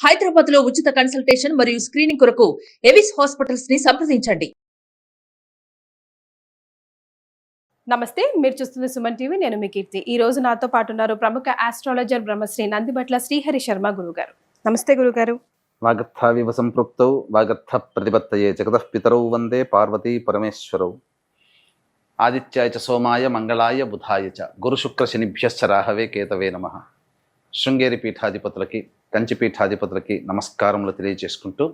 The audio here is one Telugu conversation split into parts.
హైదరాబాద్ లో ఉచిత కన్సల్టేషన్ మరియు స్క్రీనింగ్ కొరకు ఎవిస్ హాస్పిటల్స్ ని సంప్రదించండి. నమస్తే, మీరు చూస్తున్న సుమన్ టీవీ. నేను మీ కీర్తి. ఈ రోజు నాతో పాటు ఉన్నారు ప్రముఖ ఆస్ట్రాలజర్ బ్రహ్మశ్రీ నందిబట్ల శ్రీహరి శర్మ గురుగారు. నమస్తే గురుగారు. వాగర్థావివ సంపృక్తౌ వాగర్థ ప్రతిపత్తయే జగతః పితరౌ వందే పార్వతీ పరమేశ్వరౌ. ఆదిత్యాయ చ సోమాయ మంగళాయ బుధాయ చ గురు శుక్ర శనిభ్యశ్చ రాహవే కేతవే నమః. శృంగేరి పీఠాధిపతులకి, కంచి పీఠాధిపతులకి నమస్కారములు తెలియజేసుకుంటూ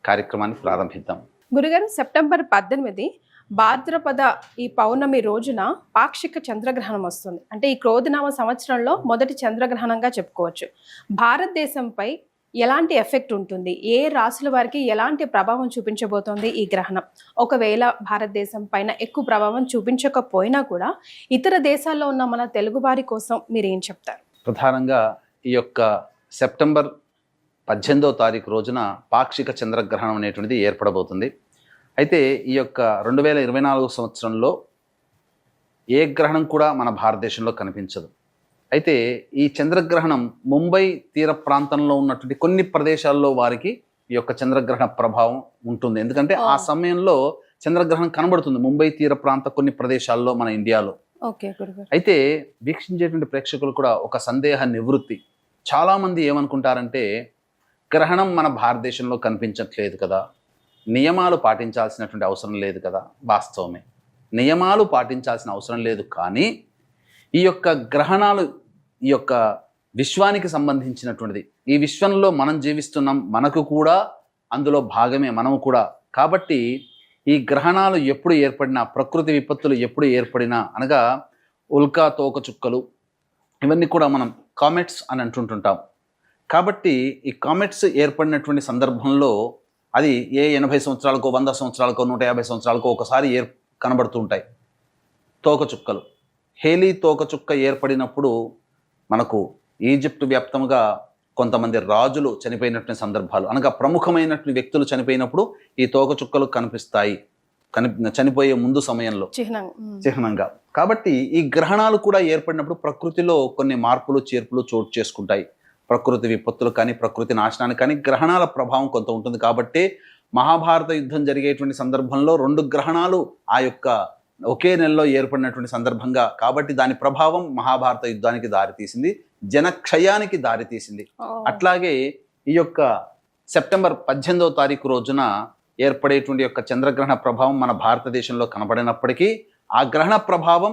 కార్యక్రమాన్ని ప్రారంభిద్దాం. గురుగారు, సెప్టెంబర్ 18 భాద్రపద ఈ పౌర్ణమి రోజున పాక్షిక చంద్రగ్రహణం వస్తుంది. అంటే ఈ క్రోధినామ సంవత్సరంలో మొదటి చంద్రగ్రహణంగా చెప్పుకోవచ్చు. భారతదేశంపై ఎలాంటి ఎఫెక్ట్ ఉంటుంది, ఏ రాశుల వారికి ఎలాంటి ప్రభావం చూపించబోతోంది ఈ గ్రహణం? ఒకవేళ భారతదేశం పైన ఎక్కువ ప్రభావం చూపించకపోయినా కూడా ఇతర దేశాల్లో ఉన్న మన తెలుగు వారి కోసం మీరు ఏం చెప్తారు? ప్రధానంగా ఈ యొక్క సెప్టెంబర్ 18వ తారీఖు రోజున పాక్షిక చంద్రగ్రహణం అనేటువంటిది ఏర్పడబోతుంది. అయితే ఈ యొక్క 2024 సంవత్సరంలో ఏ గ్రహణం కూడా మన భారతదేశంలో కనిపించదు. అయితే ఈ చంద్రగ్రహణం ముంబై తీర ప్రాంతంలో ఉన్నటువంటి కొన్ని ప్రదేశాల్లో వారికి ఈ యొక్క చంద్రగ్రహణ ప్రభావం ఉంటుంది. ఎందుకంటే ఆ సమయంలో చంద్రగ్రహణం కనబడుతుంది ముంబై తీర ప్రాంత కొన్ని ప్రదేశాల్లో మన ఇండియాలో. అయితే వీక్షించేటువంటి ప్రేక్షకులు కూడా ఒక సందేహ నివృత్తి. చాలామంది ఏమనుకుంటారంటే, గ్రహణం మన భారతదేశంలో కనిపించట్లేదు కదా, నియమాలు పాటించాల్సినటువంటి అవసరం లేదు కదా. వాస్తవమే, నియమాలు పాటించాల్సిన అవసరం లేదు. కానీ ఈ యొక్క గ్రహణాలు ఈ యొక్క విశ్వానికి సంబంధించినటువంటిది. ఈ విశ్వంలో మనం జీవిస్తున్నాం, మనకు కూడా అందులో భాగమే మనము కూడా. కాబట్టి ఈ గ్రహణాలు ఎప్పుడు ఏర్పడినా, ప్రకృతి విపత్తులు ఎప్పుడు ఏర్పడినా, అనగా ఉల్కా తోకచుక్కలు, ఇవన్నీ కూడా మనం కామెట్స్ అని అంటుంటాం. కాబట్టి ఈ కామెట్స్ ఏర్పడినటువంటి సందర్భంలో అది ఏ 80 సంవత్సరాలకో, 100 సంవత్సరాలకో, 150 సంవత్సరాలకో ఒకసారి కనబడుతూ ఉంటాయి తోకచుక్కలు. హేలీ తోకచుక్క ఏర్పడినప్పుడు మనకు ఈజిప్ట్ వ్యాప్తంగా కొంతమంది రాజులు చనిపోయినటువంటి సందర్భాలు, అనగా ప్రముఖమైనటువంటి వ్యక్తులు చనిపోయినప్పుడు ఈ తోకచుక్కలు కనిపిస్తాయి, చనిపోయే ముందు సమయంలో చిహ్నంగా. కాబట్టి ఈ గ్రహణాలు కూడా ఏర్పడినప్పుడు ప్రకృతిలో కొన్ని మార్పులు చేర్పులు చోటు చేసుకుంటాయి. ప్రకృతి విపత్తులు కానీ, ప్రకృతి నాశనానికి కానీ గ్రహణాల ప్రభావం కొంత ఉంటుంది. కాబట్టి మహాభారత యుద్ధం జరిగేటువంటి సందర్భంలో 2 గ్రహణాలు ఆ యొక్క ఒకే నెలలో ఏర్పడినటువంటి సందర్భంగా, కాబట్టి దాని ప్రభావం మహాభారత యుద్ధానికి దారితీసింది, జనక్షయానికి దారితీసింది. అట్లాగే ఈ యొక్క సెప్టెంబర్ 18వ తారీఖు రోజున ఏర్పడేటువంటి యొక్క చంద్రగ్రహణ ప్రభావం మన భారతదేశంలో కనబడినప్పటికీ, ఆ గ్రహణ ప్రభావం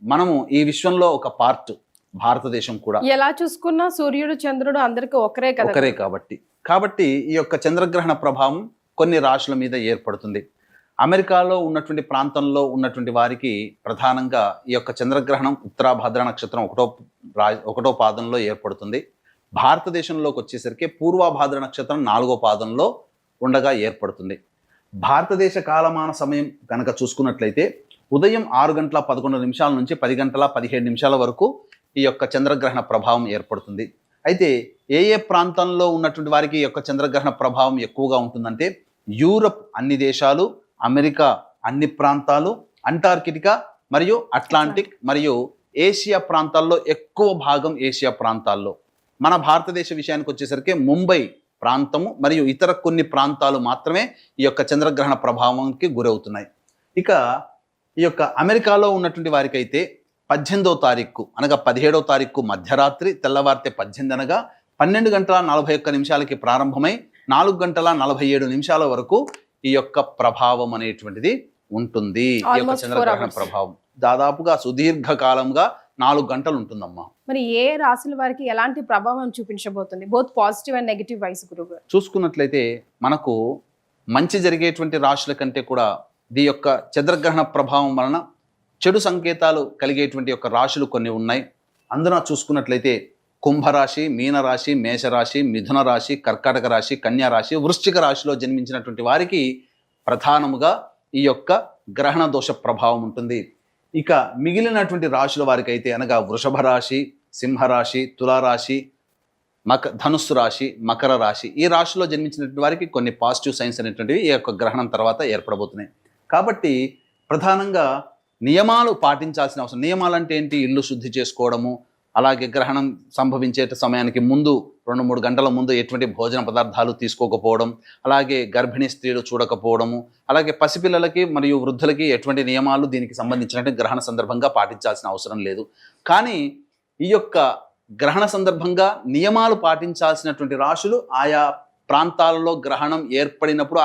మనము ఈ విశ్వంలో ఒక పార్ట్. భారతదేశం కూడా ఎలా చూసుకున్నా సూర్యుడు చంద్రుడు అందరికీ ఒకరే కాబట్టి ఈ యొక్క చంద్రగ్రహణ ప్రభావం కొన్ని రాశుల మీద ఏర్పడుతుంది. అమెరికాలో ఉన్నటువంటి ప్రాంతంలో ఉన్నటువంటి వారికి ప్రధానంగా ఈ యొక్క చంద్రగ్రహణం ఉత్తరాభాద్ర నక్షత్రం 1వ పాదంలో ఏర్పడుతుంది. భారతదేశంలోకి వచ్చేసరికి పూర్వభాద్ర నక్షత్రం 4వ పాదంలో ఉండగా ఏర్పడుతుంది. భారతదేశ కాలమాన సమయం కనుక చూసుకున్నట్లయితే ఉదయం 6:11 నుంచి 10:17 వరకు ఈ యొక్క చంద్రగ్రహణ ప్రభావం ఏర్పడుతుంది. అయితే ఏ ప్రాంతంలో ఉన్నటువంటి వారికి ఈ యొక్క చంద్రగ్రహణ ప్రభావం ఎక్కువగా ఉంటుందంటే, యూరప్ అన్ని దేశాలు, అమెరికా అన్ని ప్రాంతాలు, అంటార్కిటికా మరియు అట్లాంటిక్ మరియు ఏషియా ప్రాంతాల్లో ఎక్కువ భాగం ఏషియా ప్రాంతాల్లో. మన భారతదేశ విషయానికి వచ్చేసరికి ముంబై ప్రాంతము మరియు ఇతర కొన్ని ప్రాంతాలు మాత్రమే ఈ యొక్క చంద్రగ్రహణ ప్రభావానికి గురవుతున్నాయి. ఇక ఈ యొక్క అమెరికాలో ఉన్నటువంటి వారికి అయితే 18వ తారీఖు అనగా 17వ తారీఖు మధ్యరాత్రి, తెల్లవారితే 18 అనగా 12:41 ప్రారంభమై 4:47 వరకు ఈ యొక్క ప్రభావం అనేటువంటిది ఉంటుంది. ఈ యొక్క చంద్రగ్రహణ ప్రభావం దాదాపుగా సుదీర్ఘకాలంగా 4 గంటలు ఉంటుందమ్మా. మరి ఏ రాశుల వారికి ఎలాంటి ప్రభావం చూపించబోతుంది, both positive and negative wise గురుగారు? చూసుకున్నట్లయితే మనకు మంచి జరిగేటువంటి రాశుల కంటే కూడా ఈ యొక్క చంద్రగ్రహణ ప్రభావం వలన చెడు సంకేతాలు కలిగేటువంటి యొక్క రాశులు కొన్ని ఉన్నాయి. అందున చూసుకున్నట్లయితే కుంభరాశి, మీనరాశి, మేషరాశి, మిథున రాశి, కర్కాటక రాశి, కన్యా రాశి, వృశ్చిక రాశిలో జన్మించినటువంటి వారికి ప్రధానముగా ఈ యొక్క గ్రహణ దోష ప్రభావం ఉంటుంది. ఇక మిగిలినటువంటి రాశుల వారికి అయితే, అనగా వృషభ రాశి, సింహరాశి, తులారాశి, ధనుస్సు రాశి, మకర రాశి, ఈ రాశిలో జన్మించినటువంటి వారికి కొన్ని పాజిటివ్ సైన్స్ అనేటువంటివి ఈ యొక్క గ్రహణం తర్వాత ఏర్పడబోతున్నాయి. కాబట్టి ప్రధానంగా నియమాలు పాటించాల్సిన అవసరం. నియమాలు అంటే ఏంటి? ఇల్లు శుద్ధి చేసుకోవడము, అలాగే గ్రహణం సంభవించే సమయానికి ముందు 2-3 గంటల ముందు ఎటువంటి భోజన పదార్థాలు తీసుకోకపోవడం, అలాగే గర్భిణీ స్త్రీలు చూడకపోవడము, అలాగే పసిపిల్లలకి మరియు వృద్ధులకి ఎటువంటి నియమాలు దీనికి సంబంధించినట్టు గ్రహణ సందర్భంగా పాటించాల్సిన అవసరం లేదు. కానీ ఈ యొక్క గ్రహణ సందర్భంగా నియమాలు పాటించాల్సినటువంటి రాశులు ఆయా ప్రాంతాలలో గ్రహణం ఏర్పడినప్పుడు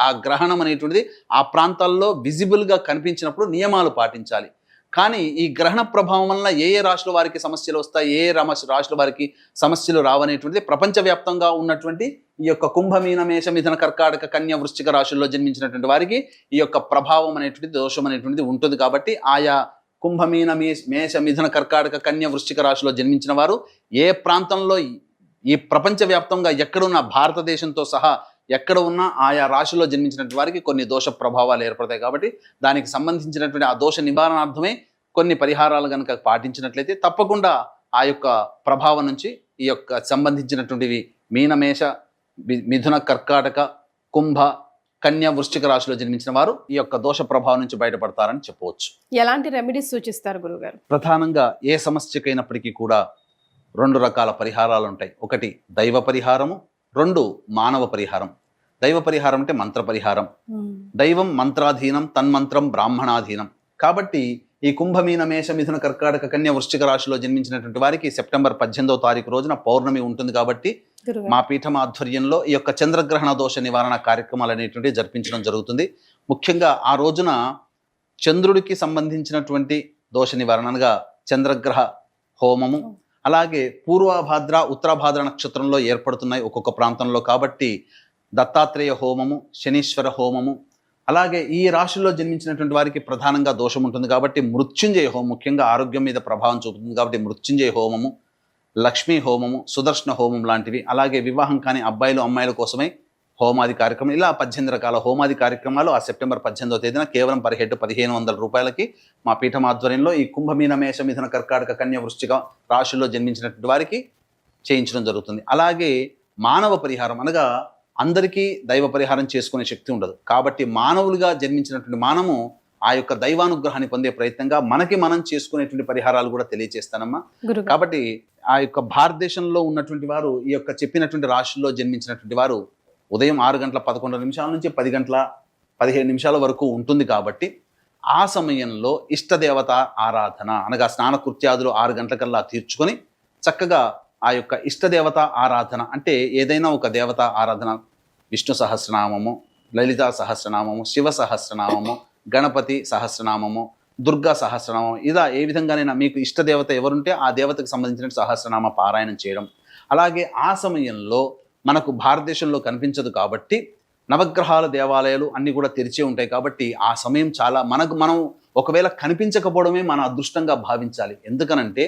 ఆ గ్రహణం అనేటువంటిది ఆ ప్రాంతాల్లో విజిబుల్గా కనిపించినప్పుడు నియమాలు పాటించాలి. కానీ ఈ గ్రహణ ప్రభావం వలన ఏ రాశుల వారికి సమస్యలు వస్తాయి, ఏ రాశుల వారికి సమస్యలు రావనేటువంటిది ప్రపంచవ్యాప్తంగా ఉన్నటువంటి ఈ యొక్క కుంభమీన మేష మిథున కర్కాటక కన్య వృశ్చిక రాశుల్లో జన్మించినటువంటి వారికి ఈ యొక్క ప్రభావం అనేటువంటిది దోషం అనేటువంటిది ఉంటుంది. కాబట్టి ఆయా కుంభమీన మేష మిథున కర్కాటక కన్య వృశ్చిక రాశిలో జన్మించిన వారు ఏ ప్రాంతంలో ఈ ప్రపంచవ్యాప్తంగా ఎక్కడున్న భారతదేశంతో సహా ఎక్కడ ఉన్నా ఆయా రాశిలో జన్మించినటువంటి వారికి కొన్ని దోష ప్రభావాలు ఏర్పడతాయి. కాబట్టి దానికి సంబంధించినటువంటి ఆ దోష నివారణార్థమే కొన్ని పరిహారాలు కనుక పాటించినట్లయితే తప్పకుండా ఆ యొక్క ప్రభావం నుంచి ఈ యొక్క సంబంధించినటువంటివి మీనమేష మిథున కర్కాటక కుంభ కన్య వృశ్చిక రాశిలో జన్మించిన వారు ఈ యొక్క దోష ప్రభావం నుంచి బయటపడతారని చెప్పవచ్చు. ఎలాంటి రెమెడీస్ సూచిస్తారు గురుగారు? ప్రధానంగా ఏ సమస్యకైనప్పటికీ కూడా 2 రకాల పరిహారాలు ఉంటాయి. ఒకటి దైవ పరిహారము, 2 మానవ పరిహారం. దైవ పరిహారం అంటే మంత్ర పరిహారం. దైవం మంత్రాధీనం, తన్మంత్రం బ్రాహ్మణాధీనం. కాబట్టి ఈ కుంభమీన మేష మిథున కర్కాటక కన్య వృశ్చిక రాశిలో జన్మించినటువంటి వారికి సెప్టెంబర్ 18వ తారీఖు రోజున పౌర్ణమి ఉంటుంది. కాబట్టి మా పీఠం ఆధ్వర్యంలో ఈ యొక్క చంద్రగ్రహణ దోష నివారణ కార్యక్రమాలు అనేటువంటివి జరిపించడం జరుగుతుంది. ముఖ్యంగా ఆ రోజున చంద్రుడికి సంబంధించినటువంటి దోష నివారణగా చంద్రగ్రహ హోమము, అలాగే పూర్వభాద్ర ఉత్తరభాద్ర నక్షత్రంలో ఏర్పడుతున్నాయి ఒక్కొక్క ప్రాంతంలో. కాబట్టి దత్తాత్రేయ హోమము, శనీశ్వర హోమము, అలాగే ఈ రాశుల్లో జన్మించినటువంటి వారికి ప్రధానంగా దోషం ఉంటుంది కాబట్టి మృత్యుంజయ హోమం ముఖ్యంగా ఆరోగ్యం మీద ప్రభావం చూపుతుంది. కాబట్టి మృత్యుంజయ హోమము, లక్ష్మీ హోమము, సుదర్శన హోమం లాంటివి, అలాగే వివాహం కాని అబ్బాయిలు అమ్మాయిల కోసమే హోమాది కార్యక్రమం, ఇలా 18 రకాల హోమాది కార్యక్రమాలు ఆ సెప్టెంబర్ 18వ తేదీన కేవలం పర్ హెడ్ 1500 రూపాయలకి మా పీఠం ఆధ్వర్యంలో ఈ కుంభమీన మేష మిథున కర్కాటక కన్య వృశ్చిక రాశుల్లో జన్మించినటువంటి వారికి చేయించడం జరుగుతుంది. అలాగే మానవ పరిహారం అనగా అందరికీ దైవ పరిహారం చేసుకునే శక్తి ఉండదు. కాబట్టి మానవులుగా జన్మించినటువంటి మానము ఆ యొక్క దైవానుగ్రహాన్ని పొందే ప్రయత్నంగా మనకి మనం చేసుకునేటువంటి పరిహారాలు కూడా తెలియజేస్తానమ్మా. కాబట్టి ఆ యొక్క భారతదేశంలో ఉన్నటువంటి వారు ఈ యొక్క చెప్పినటువంటి రాశుల్లో జన్మించినటువంటి వారు ఉదయం 6:11 నుంచి 10:17 వరకు ఉంటుంది. కాబట్టి ఆ సమయంలో ఇష్టదేవత ఆరాధన అనగా స్నానకృత్యాదులు 6 గంటలకల్లా తీర్చుకొని చక్కగా ఆ యొక్క ఇష్టదేవత ఆరాధన అంటే ఏదైనా ఒక దేవత ఆరాధన, విష్ణు సహస్రనామము, లలితా సహస్రనామము, శివ సహస్రనామము, గణపతి సహస్రనామము, దుర్గా సహస్రనామం, ఇలా ఏ విధంగానైనా మీకు ఇష్టదేవత ఎవరుంటే ఆ దేవతకు సంబంధించిన సహస్రనామ పారాయణం చేయడం. అలాగే ఆ సమయంలో మనకు భారతదేశంలో కనిపించదు కాబట్టి నవగ్రహాల దేవాలయాలు అన్నీ కూడా తెరిచే ఉంటాయి. కాబట్టి ఆ సమయం చాలా మనం ఒకవేళ కనిపించకపోవడమే మన అదృష్టంగా భావించాలి. ఎందుకనంటే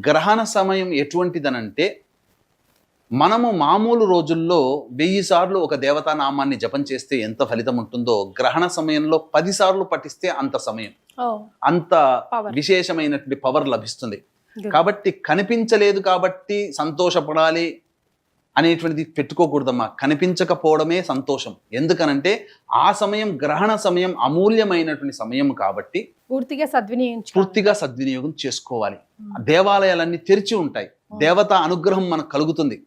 గ్రహణ సమయం ఎటువంటిదనంటే మనము మామూలు రోజుల్లో 1000 సార్లు ఒక దేవతా నామాన్ని జపం చేస్తే ఎంత ఫలితం ఉంటుందో గ్రహణ సమయంలో 10 సార్లు పఠిస్తే అంత సమయం, అంత విశేషమైనటువంటి పవర్ లభిస్తుంది. కాబట్టి కనిపించలేదు కాబట్టి సంతోషపడాలి అనేటువంటిది పెట్టుకోకూడదమ్మా. కనిపించకపోవడమే సంతోషం. ఎందుకనంటే ఆ సమయం గ్రహణ సమయం అమూల్యమైనటువంటి సమయం కాబట్టి పూర్తిగా సద్వినియోగం చేసుకోవాలి. దేవాలయాలన్నీ తెరిచి ఉంటాయి, దేవతా అనుగ్రహం మనకు కలుగుతుంది.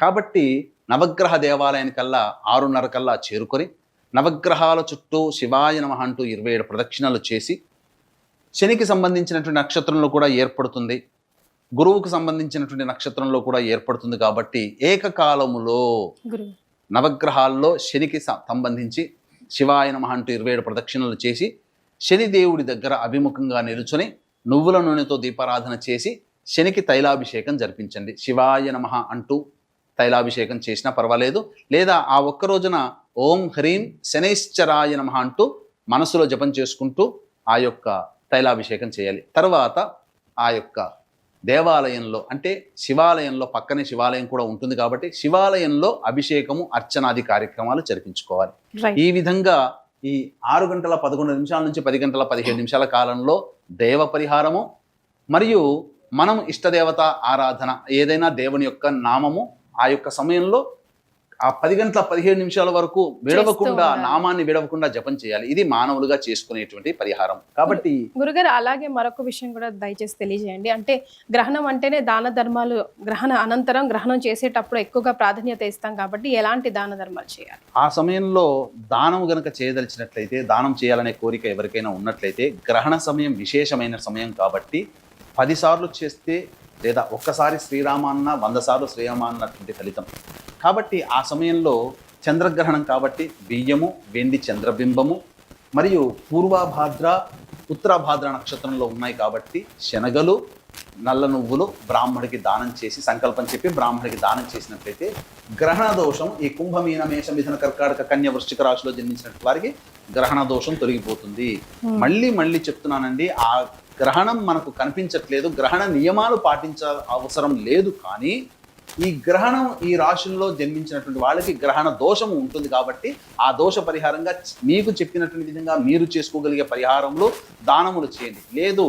కాబట్టి నవగ్రహ దేవాలయానికల్లా 6:30 కల్లా చేరుకొని నవగ్రహాల చుట్టూ శివాయ నమః అంటూ 27 ప్రదక్షిణలు చేసి, శనికి సంబంధించినటువంటి నక్షత్రంలో కూడా ఏర్పడుతుంది, గురువుకు సంబంధించినటువంటి నక్షత్రంలో కూడా ఏర్పడుతుంది. కాబట్టి ఏకకాలములో నవగ్రహాల్లో శనికి సంబంధించి శివాయ నమః అంటూ 27 ప్రదక్షిణలు చేసి శనిదేవుడి దగ్గర అభిముఖంగా నిలుచుని నువ్వుల నూనెతో దీపారాధన చేసి శనికి తైలాభిషేకం జరిపించండి. శివాయ నమః అంటూ తైలాభిషేకం చేసినా పర్వాలేదు, లేదా ఆ ఒక్క రోజున ఓం హ్రీం శనైశ్చరాయ నమః అంటూ మనసులో జపం చేసుకుంటూ ఆ యొక్క తైలాభిషేకం చేయాలి. తర్వాత ఆ యొక్క దేవాలయంలో అంటే శివాలయంలో పక్కనే శివాలయం కూడా ఉంటుంది కాబట్టి శివాలయంలో అభిషేకము అర్చనాది కార్యక్రమాలు జరిపించుకోవాలి. ఈ విధంగా ఈ 6:11 నుంచి 10:17 కాలంలో దేవ పరిహారము మరియు మనం ఇష్టదేవత ఆరాధన, ఏదైనా దేవుని యొక్క నామము ఆ యొక్క సమయంలో ఆ 10 గంటల 17 నిమిషాల వరకు విడవకుండా ఉండాలి. నామాన్ని విడవకుండా జపం చేయాలి. ఇది మానవులుగా చేసుకునేటువంటి పరిహారం. కాబట్టి గురుగారు అలాగే మరొక విషయం కూడా దయచేసి తెలియజేయండి. అంటే గ్రహణం అంటేనే దాన ధర్మాలు, గ్రహణ అనంతరం గ్రహణం చేసేటప్పుడు ఎక్కువగా ప్రాధాన్యత ఇస్తాం కాబట్టి ఎలాంటి దాన ధర్మాలు చేయాలి? ఆ సమయంలో దానం గనక చేయదలిచినట్లయితే, దానం చేయాలనే కోరిక ఎవరికైనా ఉన్నట్లయితే, గ్రహణ సమయం విశేషమైన సమయం కాబట్టి 10 సార్లు చేస్తే లేదా ఒక్కసారి శ్రీరామ అన్న 100 సార్లు శ్రీరామ అన్నటువంటి ఫలితం. కాబట్టి ఆ సమయంలో చంద్రగ్రహణం కాబట్టి బియ్యము, వెండి చంద్రబింబము మరియు పూర్వభాద్ర ఉత్తరభాద్ర నక్షత్రంలో ఉన్నాయి కాబట్టి శనగలు, నల్ల నువ్వులు బ్రాహ్మడికి దానం చేసి సంకల్పం చెప్పి బ్రాహ్మడికి దానం చేసినట్లయితే గ్రహణ దోషం, ఈ కుంభమీన మేష మిథున కర్కాటక కన్య వృశ్చిక రాశిలో జన్మించినట్టు వారికి గ్రహణ దోషం తొలగిపోతుంది. మళ్ళీ చెప్తున్నానండి, ఆ గ్రహణం మనకు కనిపించట్లేదు, గ్రహణ నియమాలు పాటించాల్సిన అవసరం లేదు. కానీ ఈ గ్రహణం ఈ రాశుల్లో జన్మించినటువంటి వాళ్ళకి గ్రహణ దోషం ఉంటుంది కాబట్టి ఆ దోష పరిహారంగా మీకు చెప్పినటువంటి విధంగా మీరు చేసుకోగలిగే పరిహారంలో దానములు చేయండి. లేదు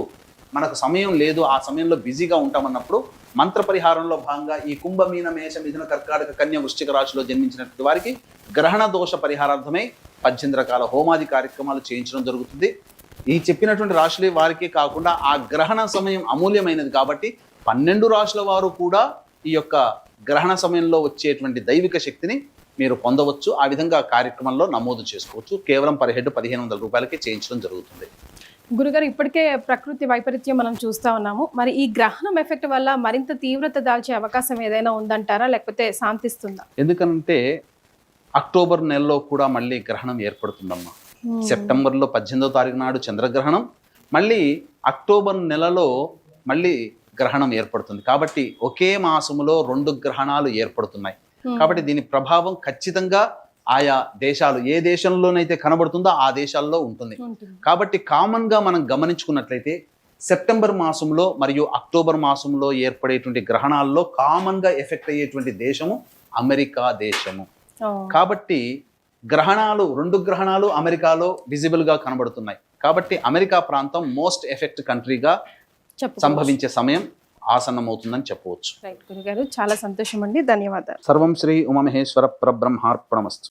మనకు సమయం లేదు, ఆ సమయంలో బిజీగా ఉంటామన్నప్పుడు మంత్ర పరిహారంలో భాగంగా ఈ కుంభమీన మేష మిథున కర్కాటక కన్య వృశ్చిక రాశిలో జన్మించినటువంటి వారికి గ్రహణ దోష పరిహారార్థమై 18 రకాల హోమాది కార్యక్రమాలు చేయించడం జరుగుతుంది. ఈ చెప్పినటువంటి రాశులే వారికే కాకుండా ఆ గ్రహణ సమయం అమూల్యమైనది కాబట్టి 12 రాశుల వారు కూడా ఈ యొక్క గ్రహణ సమయంలో వచ్చేటువంటి దైవిక శక్తిని మీరు పొందవచ్చు. ఆ విధంగా కార్యక్రమంలో నమోదు చేసుకోవచ్చు. కేవలం పర్ హెడ్ 1500 రూపాయలకే చేయించడం జరుగుతుంది. గురుగారు, ఇప్పటికే ప్రకృతి వైపరీత్యం మనం చూస్తా ఉన్నాము. మరి ఈ గ్రహణం ఎఫెక్ట్ వల్ల మరింత తీవ్రత దాల్చే అవకాశం ఏదైనా ఉందంటారా, లేకపోతే శాంతిస్తుందా? ఎందుకంటే అక్టోబర్ నెలలో కూడా మళ్ళీ గ్రహణం ఏర్పడుతుందమ్మా. సెప్టెంబర్లో 18వ తారీఖు నాడు చంద్రగ్రహణం, మళ్ళీ అక్టోబర్ నెలలో మళ్ళీ గ్రహణం ఏర్పడుతుంది. కాబట్టి ఒకే మాసములో 2 గ్రహణాలు ఏర్పడుతున్నాయి. కాబట్టి దీని ప్రభావం ఖచ్చితంగా ఆయా దేశాలు, ఏ దేశంలోనైతే కనబడుతుందో ఆ దేశాల్లో ఉంటుంది. కాబట్టి కామన్ గా మనం గమనించుకున్నట్లయితే సెప్టెంబర్ మాసంలో మరియు అక్టోబర్ మాసంలో ఏర్పడేటువంటి గ్రహణాల్లో కామన్ గా ఎఫెక్ట్ అయ్యేటువంటి దేశము అమెరికా దేశము. కాబట్టి గ్రహణాలు 2 గ్రహణాలు అమెరికాలో విజిబుల్ గా కనబడుతున్నాయి. కాబట్టి అమెరికా ప్రాంతం మోస్ట్ ఎఫెక్ట్ కంట్రీగా సంభవించే సమయం ఆసన్నమవుతుందని చెప్పవచ్చు. రైట్ గురుగారు, చాలా సంతోషం అండి, ధన్యవాదాలు. సర్వం శ్రీ ఉమామహేశ్వర పరబ్రహ్మార్పణమస్తు.